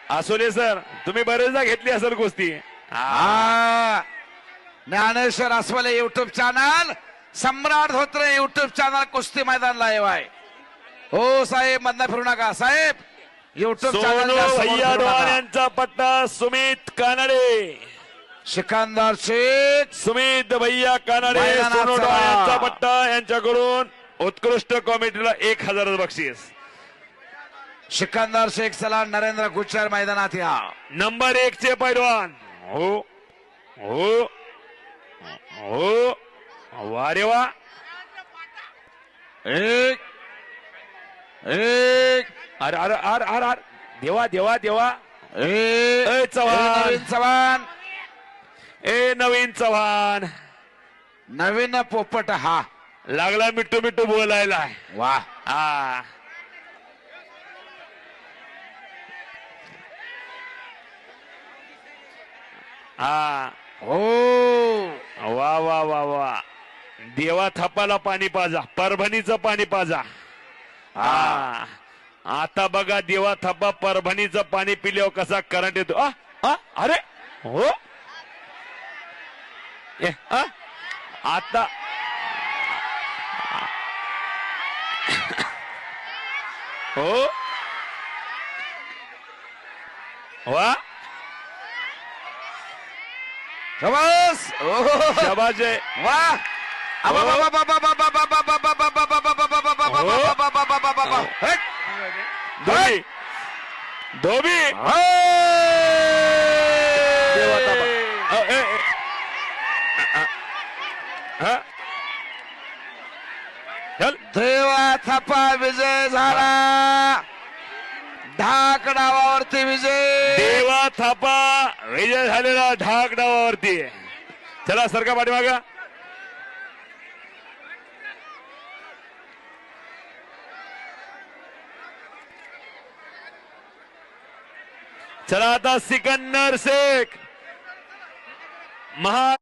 Asole sir, तुम्ही बरेचदा घेतली असेल कुस्ती. ज्ञानेश्वर अस्वले युट्यूब चॅनल, सम्राट धोत्रे युट्यूब चॅनल कुस्ती मैदान लाईव्ह आहे. हो साहेब, मधनं फिरू नका साहेब. युट्यूब सोनू भैया डोहान यांचा पट्टा सुमित कानडे. सिकंदर शेख, सुमित भैया कानडे, सोनू डोहान यांचा पट्टा. यांच्याकडून उत्कृष्ट कॉमेडीला 1000 बक्षीस. सिकंदर शेख सलाम नरेंद्र गुज्जर मैदानात या. नंबर 1 चे पैलवान. हो हो हो, वा रे वा. एक एक, अरे अरे अरे अरे अरे, देवा देवा देवा. ए चव्हाण, नवीन चव्हाण, नवीन चव्हाण. नवीन पोपट हा लागला मिट्टू मिट्टू बोलायला. वा. हा, हा, हो वा वा वा वा. देवा थापाला पाणी पाजा, परभणीचं पाणी पाजा. हा, आता बघा देवा थापा परभणीचं पाणी पिल्यावर कसा करंट येतो. अरे हो, आता हो वा. शाबास, शाबास आहे. वा. धोबी धोबी. देवा थापा. चल, देवा थापा विजय झाला. ढाक डावावरती विजय. देवा थापा विजय झालेला ढाक डावावरती. चला सरका पाठीमागा. चला आता सिकंदर शेख महा